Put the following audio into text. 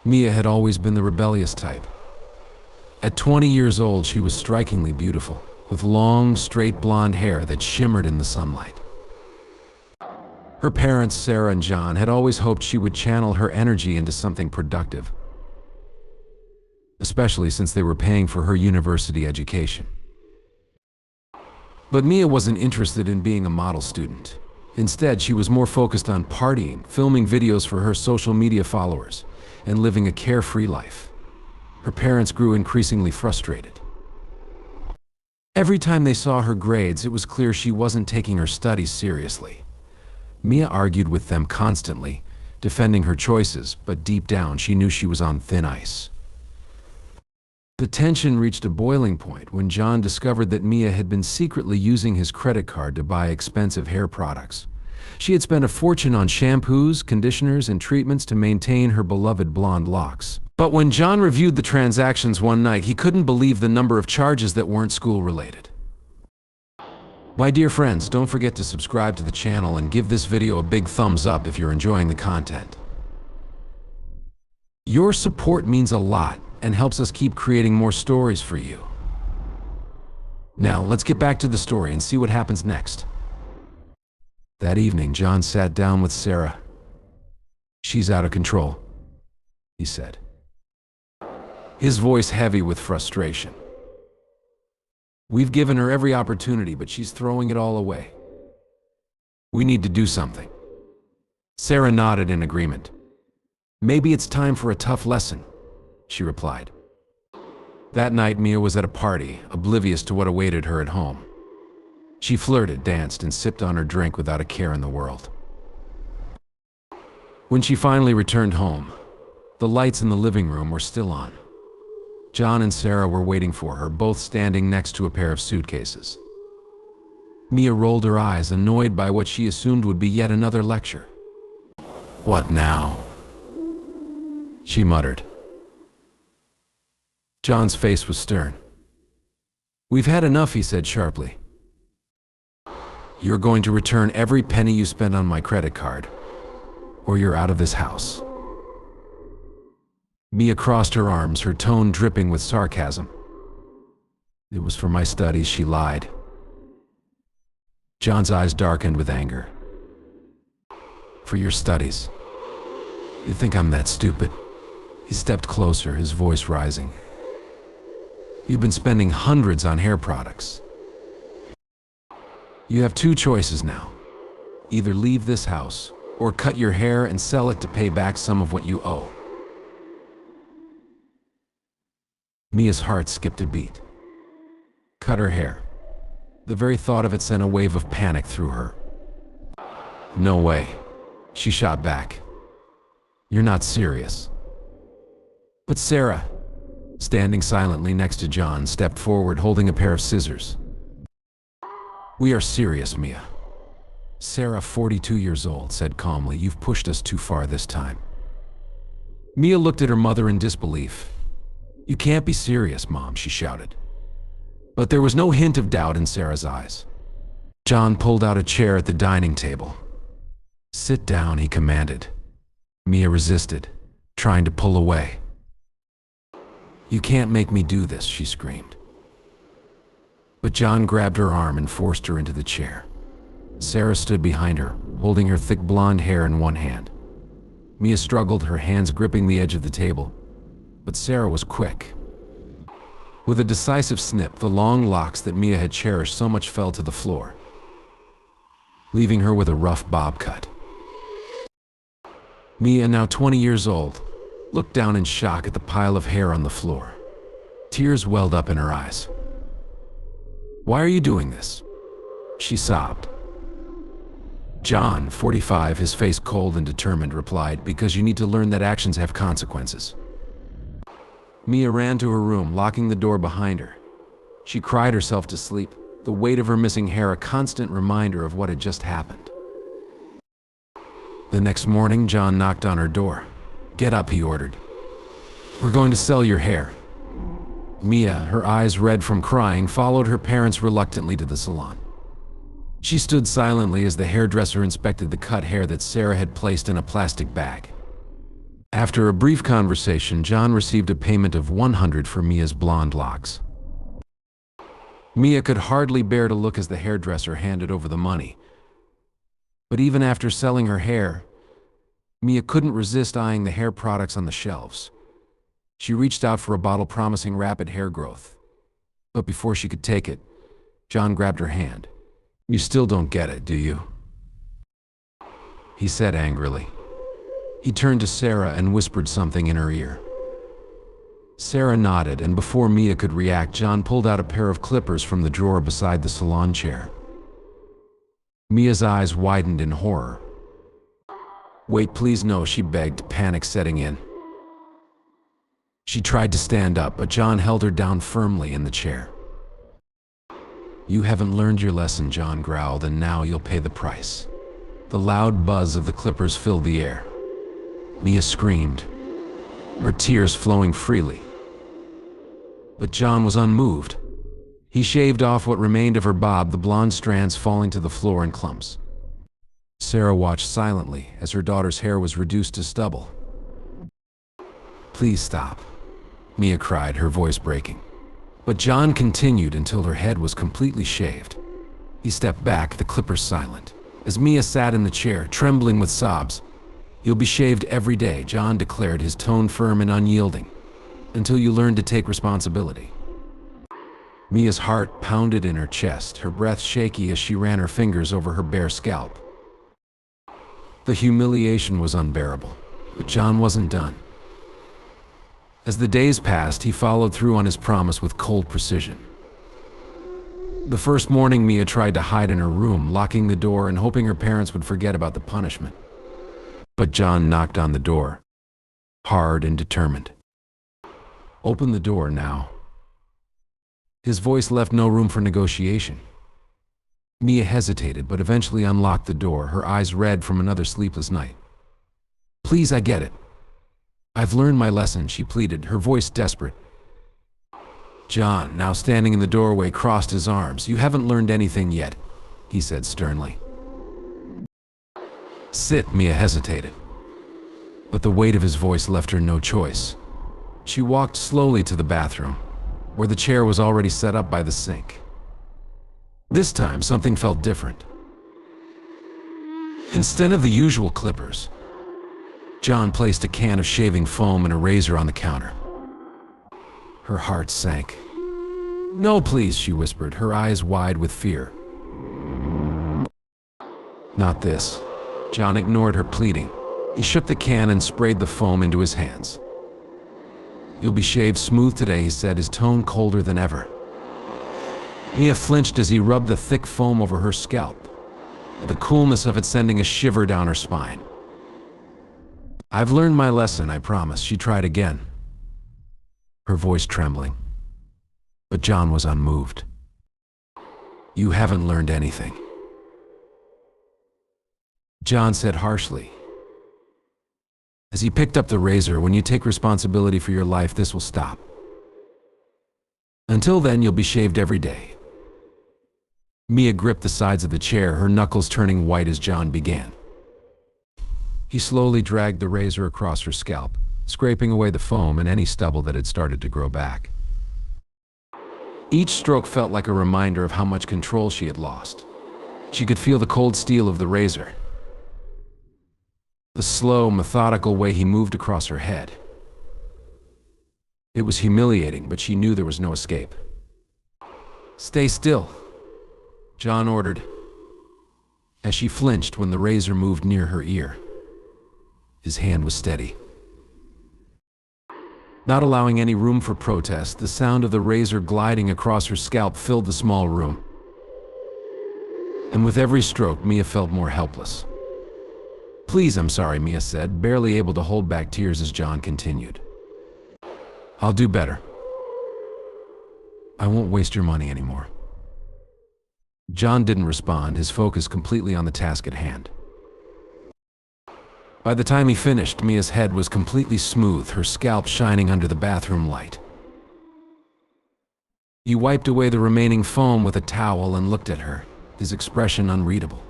Mia had always been the rebellious type. At 20 years old, she was strikingly beautiful, with long, straight blonde hair that shimmered in the sunlight. Her parents, Sarah and John, had always hoped she would channel her energy into something productive, especially since they were paying for her university education. But Mia wasn't interested in being a model student. Instead, she was more focused on partying, filming videos for her social media followers, and living a carefree life. Her parents grew increasingly frustrated. Every time they saw her grades, it was clear she wasn't taking her studies seriously. Mia argued with them constantly, defending her choices, but deep down she knew she was on thin ice. The tension reached a boiling point when John discovered that Mia had been secretly using his credit card to buy expensive hair products. She had spent a fortune on shampoos, conditioners, and treatments to maintain her beloved blonde locks. But when John reviewed the transactions one night, he couldn't believe the number of charges that weren't school-related. My dear friends, don't forget to subscribe to the channel and give this video a big thumbs up if you're enjoying the content. Your support means a lot and helps us keep creating more stories for you. Now, let's get back to the story and see what happens next. That evening, John sat down with Sarah. "She's out of control," he said, his voice heavy with frustration. "We've given her every opportunity, but she's throwing it all away. We need to do something." Sarah nodded in agreement. "Maybe it's time for a tough lesson," she replied. That night, Mia was at a party, oblivious to what awaited her at home. She flirted, danced, and sipped on her drink without a care in the world. When she finally returned home, the lights in the living room were still on. John and Sarah were waiting for her, both standing next to a pair of suitcases. Mia rolled her eyes, annoyed by what she assumed would be yet another lecture. "What now?" she muttered. John's face was stern. "We've had enough," he said sharply. "You're going to return every penny you spend on my credit card, or you're out of this house." Mia crossed her arms, her tone dripping with sarcasm. "It was for my studies," she lied. John's eyes darkened with anger. "For your studies? You think I'm that stupid?" He stepped closer, his voice rising. "You've been spending hundreds on hair products. You have two choices now. Either leave this house, or cut your hair and sell it to pay back some of what you owe." Mia's heart skipped a beat. Cut her hair. The very thought of it sent a wave of panic through her. "No way," she shot back. "You're not serious." But Sarah, standing silently next to John, stepped forward holding a pair of scissors. "We are serious, Mia." Sarah, 42 years old, said calmly, "You've pushed us too far this time." Mia looked at her mother in disbelief. "You can't be serious, Mom," she shouted. But there was no hint of doubt in Sarah's eyes. John pulled out a chair at the dining table. "Sit down," he commanded. Mia resisted, trying to pull away. "You can't make me do this," she screamed. But John grabbed her arm and forced her into the chair. Sarah stood behind her, holding her thick blonde hair in one hand. Mia struggled, her hands gripping the edge of the table. But Sarah was quick. With a decisive snip, the long locks that Mia had cherished so much fell to the floor, leaving her with a rough bob cut. Mia, now 20 years old, looked down in shock at the pile of hair on the floor. Tears welled up in her eyes. "Why are you doing this?" she sobbed. John, 45, his face cold and determined, replied, "Because you need to learn that actions have consequences." Mia ran to her room, locking the door behind her. She cried herself to sleep, the weight of her missing hair a constant reminder of what had just happened. The next morning, John knocked on her door. "Get up," he ordered. "We're going to sell your hair." Mia, her eyes red from crying, followed her parents reluctantly to the salon. She stood silently as the hairdresser inspected the cut hair that Sarah had placed in a plastic bag. After a brief conversation, John received a payment of $100 for Mia's blonde locks. Mia could hardly bear to look as the hairdresser handed over the money. But even after selling her hair, Mia couldn't resist eyeing the hair products on the shelves. She reached out for a bottle promising rapid hair growth. But before she could take it, John grabbed her hand. "You still don't get it, do you?" he said angrily. He turned to Sarah and whispered something in her ear. Sarah nodded, and before Mia could react, John pulled out a pair of clippers from the drawer beside the salon chair. Mia's eyes widened in horror. "Wait, please, no," she begged, panic setting in. She tried to stand up, but John held her down firmly in the chair. "You haven't learned your lesson," John growled, "and now you'll pay the price." The loud buzz of the clippers filled the air. Mia screamed, her tears flowing freely. But John was unmoved. He shaved off what remained of her bob, the blonde strands falling to the floor in clumps. Sarah watched silently as her daughter's hair was reduced to stubble. "Please stop," Mia cried, her voice breaking. But John continued until her head was completely shaved. He stepped back, the clippers silent. As Mia sat in the chair, trembling with sobs, "You'll be shaved every day," John declared, his tone firm and unyielding, "until you learn to take responsibility." Mia's heart pounded in her chest, her breath shaky as she ran her fingers over her bare scalp. The humiliation was unbearable, but John wasn't done. As the days passed, he followed through on his promise with cold precision. The first morning, Mia tried to hide in her room, locking the door and hoping her parents would forget about the punishment. But John knocked on the door, hard and determined. "Open the door now." His voice left no room for negotiation. Mia hesitated, but eventually unlocked the door, her eyes red from another sleepless night. "Please, I get it. I've learned my lesson," she pleaded, her voice desperate. John, now standing in the doorway, crossed his arms. "You haven't learned anything yet," he said sternly. "Sit," Mia hesitated. But the weight of his voice left her no choice. She walked slowly to the bathroom, where the chair was already set up by the sink. This time, something felt different. Instead of the usual clippers, John placed a can of shaving foam and a razor on the counter. Her heart sank. "No, please," she whispered, her eyes wide with fear. "Not this." John ignored her pleading. He shook the can and sprayed the foam into his hands. "You'll be shaved smooth today," he said, his tone colder than ever. Mia flinched as he rubbed the thick foam over her scalp, the coolness of it sending a shiver down her spine. "I've learned my lesson, I promise," she tried again, her voice trembling. But John was unmoved. "You haven't learned anything," John said harshly. As he picked up the razor, "When you take responsibility for your life, this will stop. Until then, you'll be shaved every day." Mia gripped the sides of the chair, her knuckles turning white as John began. He slowly dragged the razor across her scalp, scraping away the foam and any stubble that had started to grow back. Each stroke felt like a reminder of how much control she had lost. She could feel the cold steel of the razor, the slow, methodical way he moved across her head. It was humiliating, but she knew there was no escape. "Stay still," John ordered, as she flinched when the razor moved near her ear. His hand was steady. Not allowing any room for protest, the sound of the razor gliding across her scalp filled the small room. And with every stroke, Mia felt more helpless. "Please, I'm sorry," Mia said, barely able to hold back tears as John continued. "I'll do better. I won't waste your money anymore." John didn't respond, his focus completely on the task at hand. By the time he finished, Mia's head was completely smooth, her scalp shining under the bathroom light. He wiped away the remaining foam with a towel and looked at her, his expression unreadable.